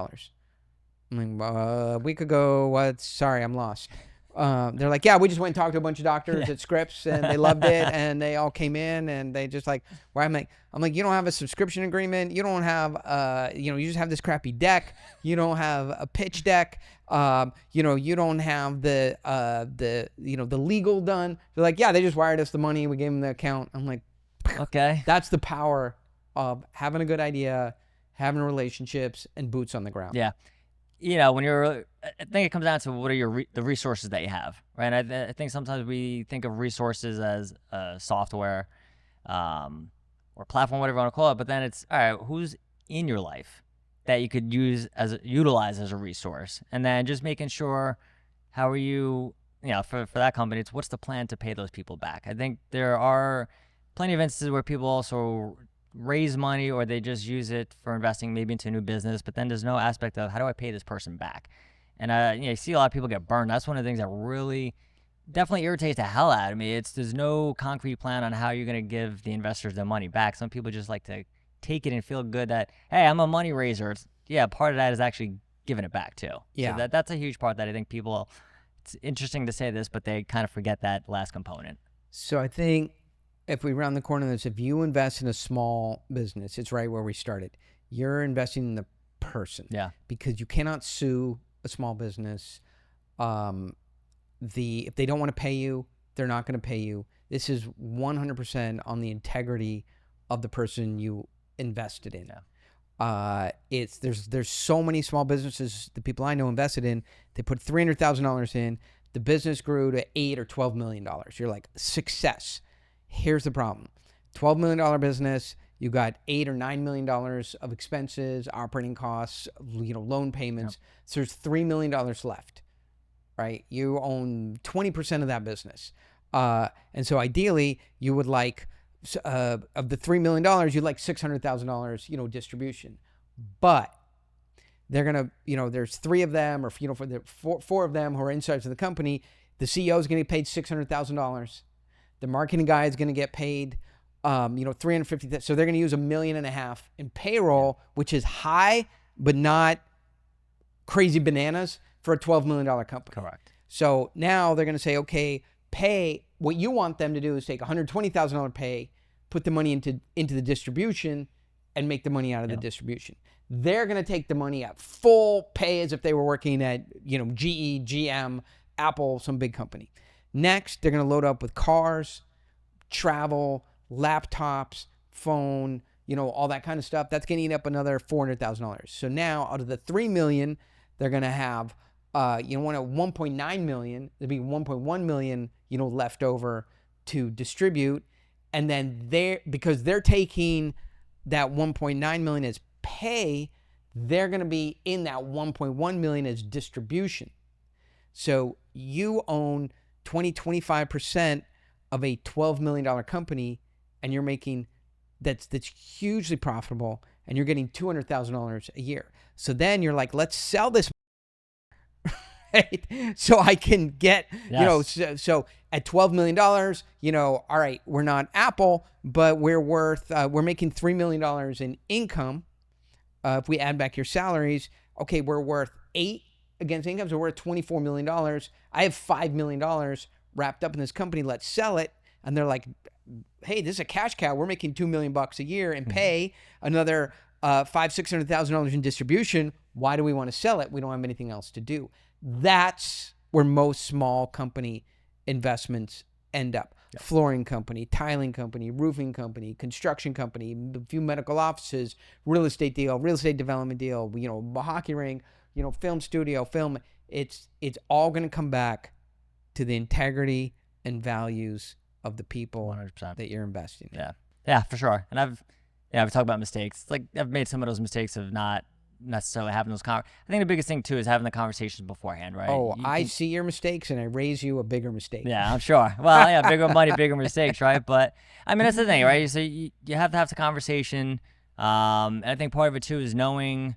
I'm like, a week ago, what? Sorry, I'm lost. They're like, yeah, we just went and talked to a bunch of doctors at Scripps, and they loved it, and they all came in, and they just where I'm like, you don't have a subscription agreement, you don't have, you just have this crappy deck, you don't have a pitch deck, you don't have the legal done. They're like, yeah, they just wired us the money, we gave them the account. I'm like, okay, that's the power of having a good idea, having relationships, and boots on the ground. Yeah. When I think it comes down to what are the resources that you have, right? And I think sometimes we think of resources as software or platform, whatever you want to call it, but then it's, all right, who's in your life that you could utilize as a resource? And then just making sure, how are you, for that company, it's what's the plan to pay those people back? I think there are plenty of instances where people also raise money, or they just use it for investing maybe into a new business, but then there's no aspect of how do I pay this person back? And you see a lot of people get burned. That's one of the things that really definitely irritates the hell out of me. There's no concrete plan on how you're going to give the investors their money back. Some people just like to take it and feel good that, hey, I'm a money raiser. Part of that is actually giving it back too. Yeah. So that's a huge part that I think people, it's interesting to say this, but they kind of forget that last component. So I think if we round the corner, if you invest in a small business, it's right where we started. You're investing in the person. Yeah. Because you cannot sue a small business. If they don't want to pay you, they're not going to pay you. This is 100% on the integrity of the person you invested in. Yeah. There's so many small businesses, the people I know invested in, they put $300,000 in, the business grew to $8 or $12 million. You're like, success. Here's the problem. $12 million business, you got $8 or $9 million of expenses, operating costs, loan payments. Yep. So there's $3 million left, right? You own 20% of that business. And so ideally, you would like, of the $3 million, you'd like $600,000, distribution. But they're going to, there's three of them, or, for the four of them who are insiders of the company, the CEO is going to get paid $600,000. The marketing guy is going to get paid, 350. So they're going to use $1.5 million in payroll, which is high, but not crazy bananas for a $12 million company. Correct. So now they're going to say, okay, pay. What you want them to do is take $120,000 pay, put the money into the distribution, and make the money out of the distribution. They're going to take the money at full pay as if they were working at, GE, GM, Apple, some big company. Next, they're going to load up with cars, travel, laptops, phone, all that kind of stuff. That's going to eat up another $400,000. So now out of the $3 million, they're going to have, $1.9 million. There'll be $1.1 million, left over to distribute. And then because they're taking that $1.9 million as pay, they're going to be in that $1.1 million as distribution. So you own 25% of a $12 million company, and you're making that's hugely profitable, and you're getting $200,000 a year. So then you're like, let's sell this, right? So I can get, so at $12 million, all right, we're not Apple, but we're making $3 million in income. If we add back your salaries, okay, we're worth 8 against income, so we're at $24 million. I have $5 million wrapped up in this company. Let's sell it. And they're like, hey, this is a cash cow. We're making $2 million a year and pay another $600,000 in distribution. Why do we want to sell it? We don't have anything else to do. That's where most small company investments end up. Yeah. Flooring company, tiling company, roofing company, construction company, a few medical offices, real estate deal, real estate development deal, hockey rink, film studio, film. It's all going to come back to the integrity and values of the people 100%. That you're investing in. Yeah, for sure. And I've talked about mistakes. Like I've made some of those mistakes of not necessarily having those I think the biggest thing too is having the conversations beforehand, right? Oh, I see your mistakes and I raise you a bigger mistake. Yeah, I'm sure. Well, yeah, bigger money, bigger mistakes, right? But I mean, that's the thing, right? So you have to have the conversation. And I think part of it too is knowing,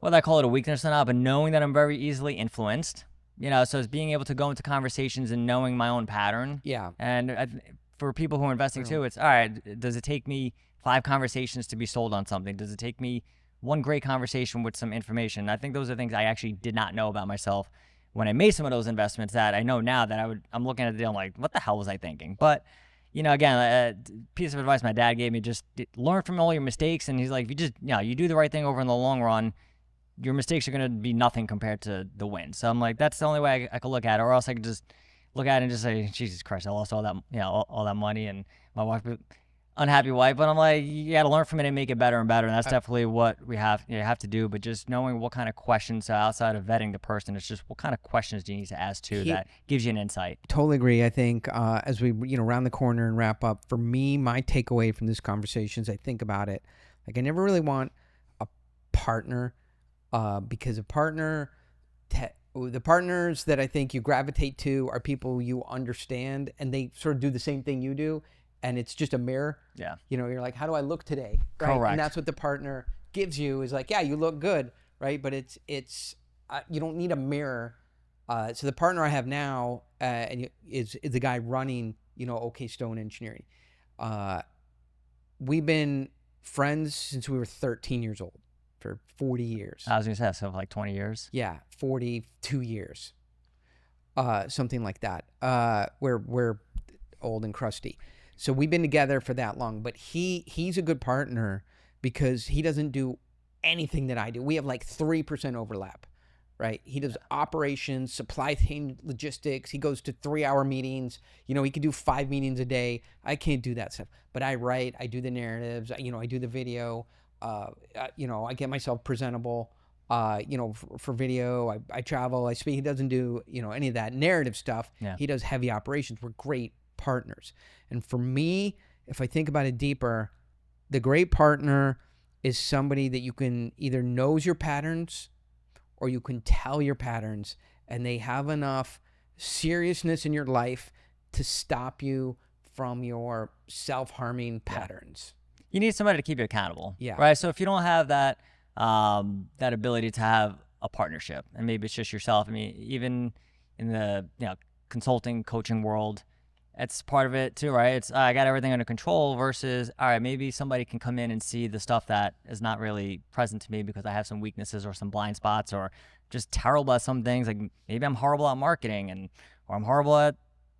whether I call it a weakness or not, but knowing that I'm very easily influenced. So it's being able to go into conversations and knowing my own pattern. Yeah. And for people who are investing too, it's all right. Does it take me 5 conversations to be sold on something? Does it take me one great conversation with some information? I think those are things I actually did not know about myself when I made some of those investments that I know now that I'm looking at the deal, I'm like, what the hell was I thinking? But, again, a piece of advice my dad gave me, just learn from all your mistakes. And he's like, if you just, you do the right thing over in the long run, your mistakes are going to be nothing compared to the win. So I'm like, that's the only way I could look at it, or else I could just look at it and just say, Jesus Christ, I lost all that, all that money, and my wife, unhappy wife. But I'm like, you got to learn from it and make it better and better. And that's definitely what we have to do. But just knowing what kind of questions, outside of vetting the person, it's just what kind of questions do you need to ask too that gives you an insight. Totally agree. I think as we round the corner and wrap up, for me, my takeaway from this conversation is I think about it like I never really want a partner. Because the partners that I think you gravitate to are people you understand, and they sort of do the same thing you do, and it's just a mirror. Yeah. You're like, how do I look today? Right? Correct. And that's what the partner gives you, is like, yeah, you look good, right? But it's you don't need a mirror. So the partner I have now is the guy running, OK Stone Engineering. We've been friends since we were 13 years old. For 40 years. I was going to say, so like 20 years? Yeah, 42 years. Something like that. We're old and crusty. So we've been together for that long. But he's a good partner because he doesn't do anything that I do. We have like 3% overlap, right? He does operations, supply chain logistics. He goes to 3-hour meetings. He can do 5 meetings a day. I can't do that stuff. But I write, I do the narratives, I do the video. I get myself presentable, for video. I travel, I speak. He doesn't do, any of that narrative stuff. Yeah. He does heavy operations. We're great partners. And for me, if I think about it deeper, the great partner is somebody that you can either knows your patterns or you can tell your patterns, and they have enough seriousness in your life to stop you from your self-harming patterns. You need somebody to keep you accountable. Yeah. Right. So if you don't have that ability to have a partnership, and maybe it's just yourself. I mean, even in the consulting, coaching world, It's part of it too, right? It's I got everything under control versus, all right, maybe somebody can come in and see the stuff that is not really present to me because I have some weaknesses or some blind spots or just terrible at some things. Like maybe I'm horrible at marketing or I'm horrible at,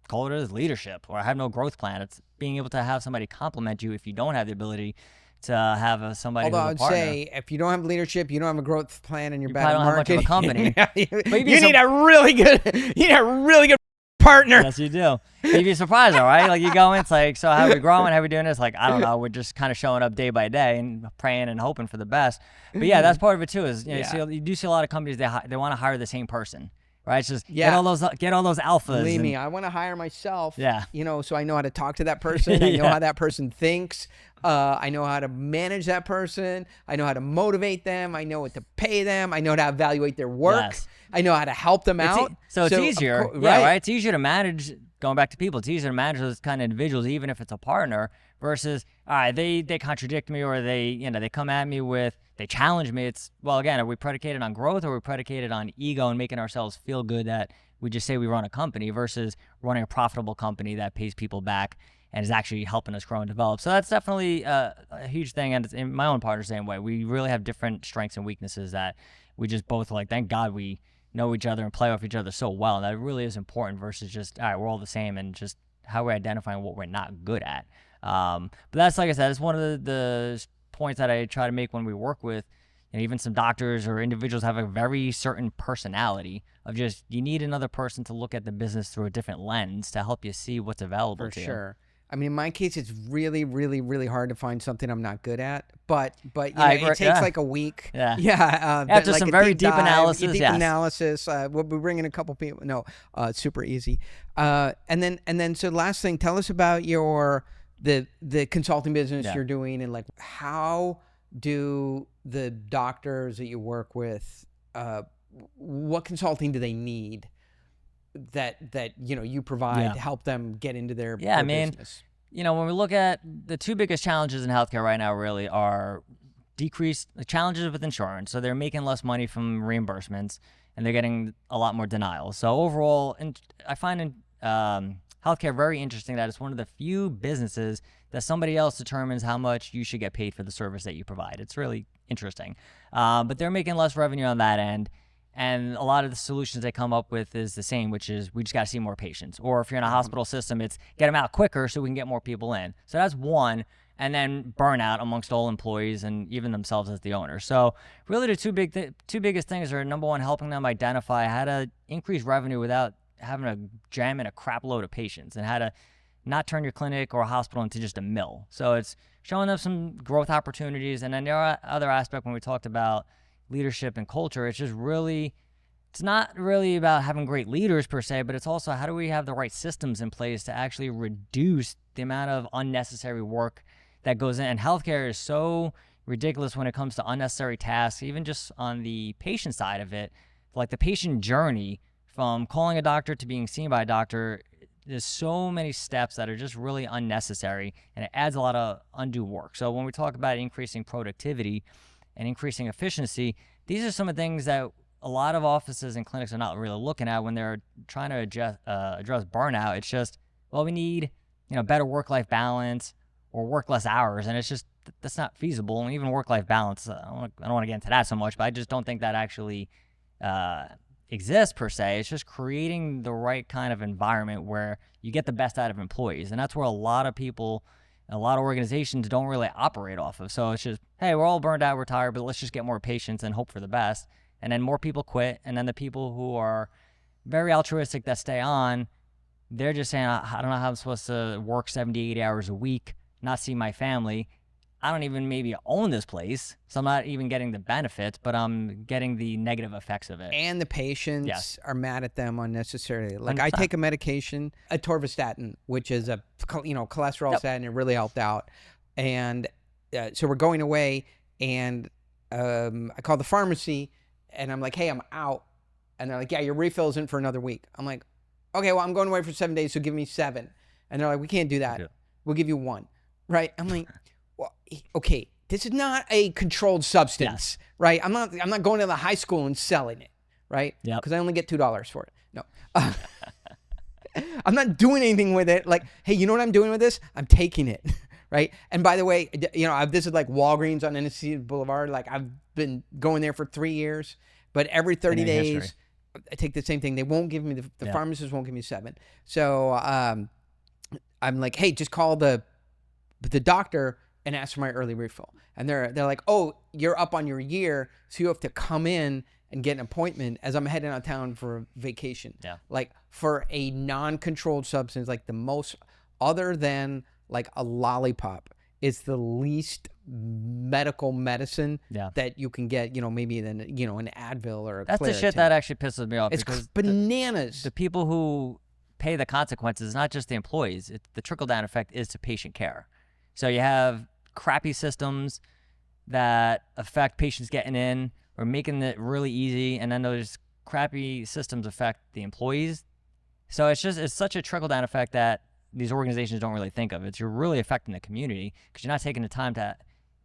call it as leadership, or I have no growth plan. It's being able to have somebody compliment you if you don't have the ability to have somebody Although who's a I'd partner. say if you don't have leadership, you don't have a growth plan, and you're You bad probably at don't have much of a marketing. company. you need a really good partner. Yes, you do. You'd be surprised, all right? Like you go in, it's like, so how are we growing? How are we doing this? Like, I don't know. We're just kind of showing up day by day and praying and hoping for the best. But yeah, that's part of it too. Is you do see a lot of companies they want to hire the same person, right? It's just get all those alphas. Believe me, I want to hire myself. Yeah. So I know how to talk to that person. I know how that person thinks. I know how to manage that person. I know how to motivate them. I know what to pay them. I know how to evaluate their work. Yes. I know how to help them out. So it's easier. Right? Right? It's easier to manage, going back to people, it's easier to manage those kind of individuals, even if it's a partner, versus, all right, they contradict me or they come at me they challenge me. It's, well, again, are we predicated on growth or are we predicated on ego and making ourselves feel good that we just say we run a company versus running a profitable company that pays people back and is actually helping us grow and develop. So that's definitely a huge thing. And it's in my own partner, same way. We really have different strengths and weaknesses that we just both like, thank God we know each other and play off each other so well. And that really is important versus just, all right, we're all the same and just how we're identifying what we're not good at. But that's, like I said, it's one of the points that I try to make when we work with, even some doctors or individuals have a very certain personality of just, you need another person to look at the business through a different lens to help you see what's available to you. For sure. I mean, in my case, it's really, really, really hard to find something I'm not good at. But it takes like a week. Yeah. After some very deep analysis. Analysis. We'll be bringing a couple people. No, it's super easy. And then so last thing, tell us about the consulting business you're doing, and like how do the doctors that you work with, what consulting do they need that you provide to help them get into their business? When we look at the two biggest challenges in healthcare right now really are decreased challenges with insurance. So they're making less money from reimbursements and they're getting a lot more denials. So overall, I find in healthcare very interesting that it's one of the few businesses that somebody else determines how much you should get paid for the service that you provide. It's really interesting. But they're making less revenue on that end. And a lot of the solutions they come up with is the same, which is we just got to see more patients. Or if you're in a hospital system, it's get them out quicker so we can get more people in. So that's one. And then burnout amongst all employees and even themselves as the owner. So really the two biggest things are, number one, helping them identify how to increase revenue without having to jam in a crap load of patients, and how to not turn your clinic or a hospital into just a mill. So it's showing them some growth opportunities. And then the other aspect, when we talked about leadership and culture, it's not really about having great leaders per se, but it's also how do we have the right systems in place to actually reduce the amount of unnecessary work that goes in. And healthcare is so ridiculous when it comes to unnecessary tasks, even just on the patient side of it, like the patient journey from calling a doctor to being seen by a doctor. There's so many steps that are just really unnecessary, and it adds a lot of undue work. So when we talk about increasing productivity and increasing efficiency, these are some of the things that a lot of offices and clinics are not really looking at when they're trying to address burnout. It's just, well, we need better work-life balance or work less hours, and it's just that's not feasible. And even work-life balance, I don't want to get into that so much, but I just don't think that actually exists per se. It's just creating the right kind of environment where you get the best out of employees, and that's where a lot of people, a lot of organizations don't really operate off of. So it's just, hey, we're all burned out, we're tired, but let's just get more patients and hope for the best. And then more people quit, and then the people who are very altruistic that stay on, they're just saying, I don't know how I'm supposed to work 70, 80 hours a week, not see my family. I don't even maybe own this place, so I'm not even getting the benefits, but I'm getting the negative effects of it. And the patients are mad at them unnecessarily. Like 100%. I take a medication, atorvastatin, which is a cholesterol statin. It really helped out. And so we're going away, and I call the pharmacy, and I'm like, hey, I'm out. And they're like, yeah, your refill isn't for another week. I'm like, okay, well, I'm going away for 7 days, so give me 7. And they're like, we can't do that. We'll give you 1. Right? I'm like, well, okay, this is not a controlled substance, right? I'm not going to the high school and selling it, right? Yep. Because I only get $2 for it. No. I'm not doing anything with it. Like, hey, you know what I'm doing with this? I'm taking it. Right. And by the way, this is like Walgreens on Industry Boulevard. Like, I've been going there for 3 years, but every 30 days, I take the same thing. They won't give me, the pharmacist won't give me 7. So I'm like, hey, just call the doctor and ask for my early refill. And they're like, oh, you're up on your year, so you have to come in and get an appointment as I'm heading out of town for vacation. Yeah. Like, for a non-controlled substance, like the most, other than like a lollipop, is the least medical medicine that you can get, maybe than, an Advil or a That's the shit Claritin. that actually pisses me off. It's because bananas. The people who pay the consequences, not just the employees, the trickle-down effect is to patient care. So you have crappy systems that affect patients getting in or making it really easy, and then those crappy systems affect the employees. So it's such a trickle-down effect that these organizations don't really think of. You're really affecting the community because you're not taking the time to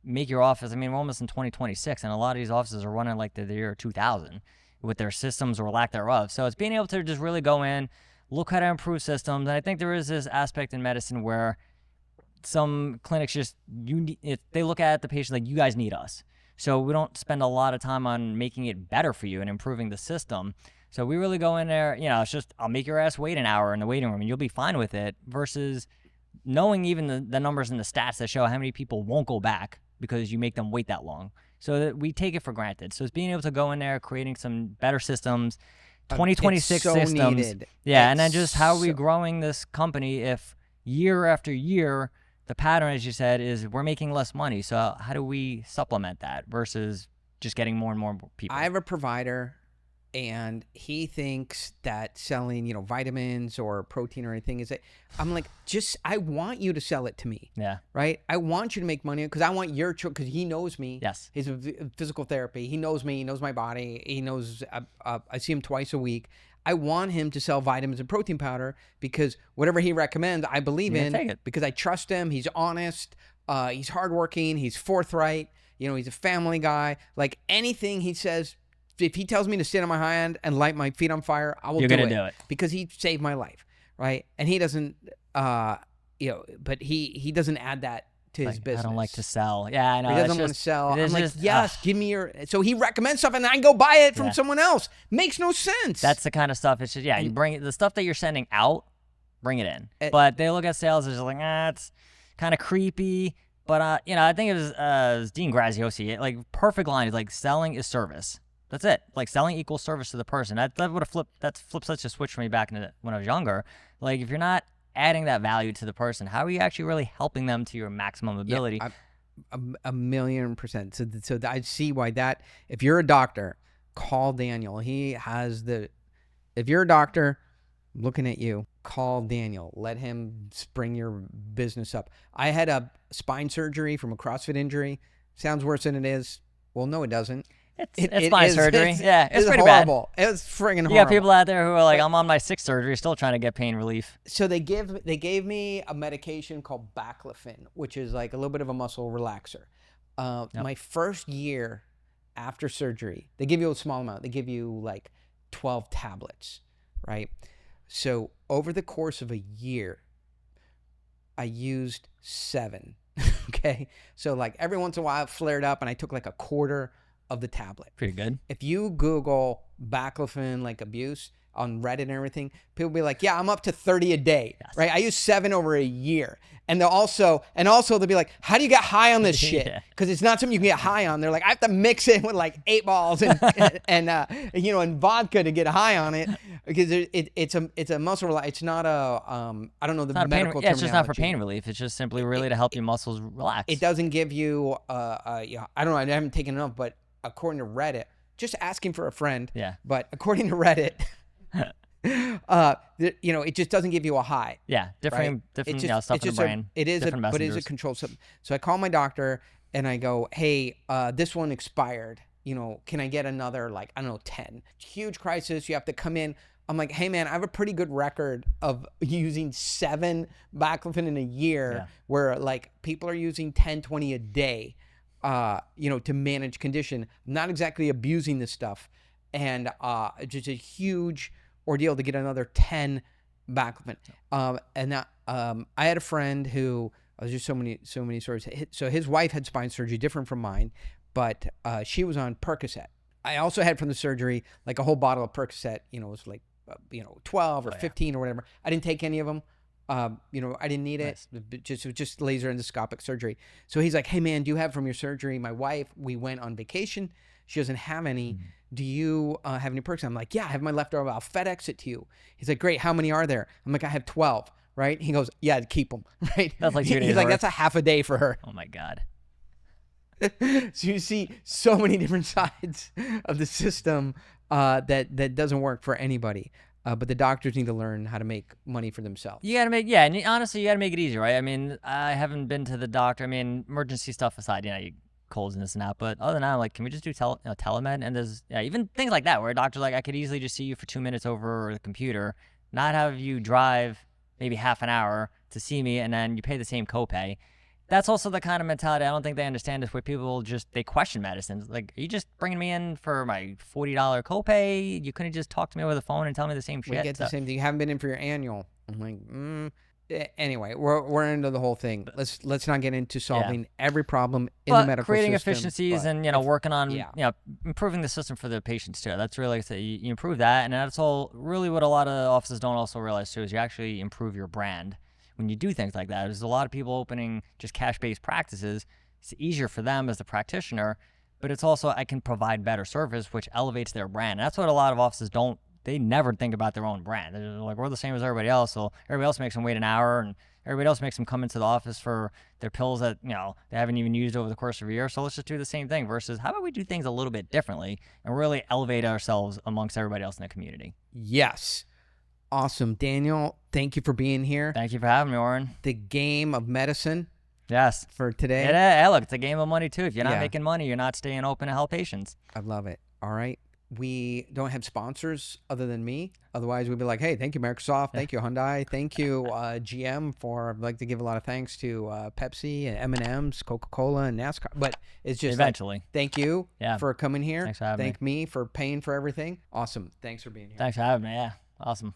make your office. I mean, we're almost in 2026, and a lot of these offices are running like the year 2000 with their systems or lack thereof. So it's being able to just really go in, look how to improve systems. And I think there is this aspect in medicine where some clinics if they look at the patient like, you guys need us. So we don't spend a lot of time on making it better for you and improving the system. So we really go in there, it's just, I'll make your ass wait an hour in the waiting room and you'll be fine with it, versus knowing even the numbers and the stats that show how many people won't go back because you make them wait that long. So that we take it for granted. So it's being able to go in there, creating some better systems, 2026 so systems. Needed. Yeah, and then just how are we growing this company if year after year, the pattern, as you said, is we're making less money. So how do we supplement that versus just getting more and more people? I have a provider, and he thinks that selling, vitamins or protein or anything is it. I'm like, I want you to sell it to me. Yeah. Right? I want you to make money because I want your because he knows me. Yes. He's a physical therapy. He knows me. He knows my body. He knows I see him twice a week. I want him to sell vitamins and protein powder because whatever he recommends, I believe in because I trust him. He's honest. He's hardworking. He's forthright. He's a family guy. Like, anything he says, if he tells me to stand on my hand and light my feet on fire, I will do it because he saved my life, right? And he doesn't, but he doesn't add that to his business. I don't like to sell. Yeah, I know. He doesn't want to sell. I'm like, yes, give me your. So he recommends stuff, and I go buy it from someone else. Makes no sense. That's the kind of stuff. It's just you bring the stuff that you're sending out, bring it in. But they look at sales as like, it's kind of creepy. But I think it was Dean Graziosi. Like, perfect line is like, selling is service. That's it. Like, selling equals service to the person. That would have flipped such a switch for me back when I was younger. Like, if you're not adding that value to the person, how are you actually really helping them to your maximum ability? Yeah, 1,000,000%. So I see why that. If you're a doctor, call Daniel. He has if you're a doctor, I'm looking at you, call Daniel. Let him spring your business up. I had a spine surgery from a CrossFit injury. Sounds worse than it is. Well, no, it doesn't. It's spine surgery. It's pretty horrible. bad. It was friggin' horrible. You got people out there who are like, I'm on my 6th surgery, still trying to get pain relief. So they gave me a medication called baclofen, which is like a little bit of a muscle relaxer. My first year after surgery, they give you a small amount. They give you like 12 tablets, right? So over the course of a year, I used 7. Okay. So like every once in a while it flared up and I took like a quarter of the tablet. Pretty good. If you Google baclofen like abuse on Reddit and everything, people will be like, yeah, I'm up to 30 a day, right? I use 7 over a year. And also they'll be like, how do you get high on this shit? Because it's not something you can get high on. They're like, I have to mix it with like 8 balls and and vodka to get high on it because it's a muscle relax. It's not a I don't know the medical terminology. It's just not for pain relief. It's just simply really to help your muscles relax. It doesn't give you I don't know. I haven't taken enough, but according to Reddit, just asking for a friend. Yeah. But according to Reddit. It just doesn't give you a high. Yeah, different stuff in the brain. It is a controlled substance. So I call my doctor and I go, hey, this one expired. Can I get another 10? Huge crisis. You have to come in. I'm like, hey man, I have a pretty good record of using 7 baclofen in a year, where like people are using 10, 20 a day, to manage condition. I'm not exactly abusing this stuff, and just a huge ordeal to get another 10 baclofen. And that, I had a friend who, there's just so many stories. So his wife had spine surgery, different from mine, but she was on Percocet. I also had from the surgery like a whole bottle of Percocet. You know, it was like 12 or 15 or whatever. I didn't take any of them. I didn't need it. It was just laser endoscopic surgery. So he's like, "Hey man, do you have from your surgery? My wife, we went on vacation. She doesn't have any. Do you have any perks?" I'm like, "Yeah, I have my leftover. I'll FedEx it to you." He's like, "Great. How many are there?" I'm like, "I have 12." Right? He goes, "Yeah, keep them." Right? That's like 2 days He's like, worth. "That's a half a day for her." Oh my God. So you see so many different sides of the system that doesn't work for anybody. But the doctors need to learn how to make money for themselves. You gotta make, yeah, and honestly, you gotta make it easy, right? I mean, I haven't been to the doctor. I mean, emergency stuff aside, you colds and this and that. But other than that, I'm like, can we just do telemed? And there's even things like that where a doctor's like, I could easily just see you for 2 minutes over the computer, not have you drive maybe half an hour to see me, and then you pay the same copay. That's also the kind of mentality I don't think they understand, is where people they question medicines. Like, are you just bringing me in for my $40 copay? You couldn't just talk to me over the phone and tell me the same shit. We get the same thing. You haven't been in for your annual. I'm like, anyway, we're into the whole thing. Let's not get into solving every problem in the medical creating system. Efficiencies and working on improving the system for the patients too. That's really, you improve that, and that's all really what a lot of offices don't also realize too, is you actually improve your brand when you do things like that. There's a lot of people opening just cash-based practices. It's easier for them as the practitioner, but it's also, I can provide better service, which elevates their brand. And that's what a lot of offices don't. They never think about their own brand. They're like, we're the same as everybody else, so everybody else makes them wait an hour, and everybody else makes them come into the office for their pills that they haven't even used over the course of a year. So let's just do the same thing. Versus, how about we do things a little bit differently and really elevate ourselves amongst everybody else in the community? Yes. Awesome. Daniel, thank you for being here. Thank you for having me, Oren. The game of medicine. Yes. For today. Yeah, look, it's a game of money too. If you're not making money, you're not staying open to help patients. I love it. All right. We don't have sponsors other than me. Otherwise, we'd be like, hey, thank you, Microsoft. Thank you, Hyundai. Thank you, GM, I'd like to give a lot of thanks to Pepsi and M&M's, Coca-Cola, and NASCAR. But it's just eventually. Thank you for coming here. Thanks for having me. Thank me for paying for everything. Awesome. Thanks for being here. Thanks for having me. Yeah. Awesome.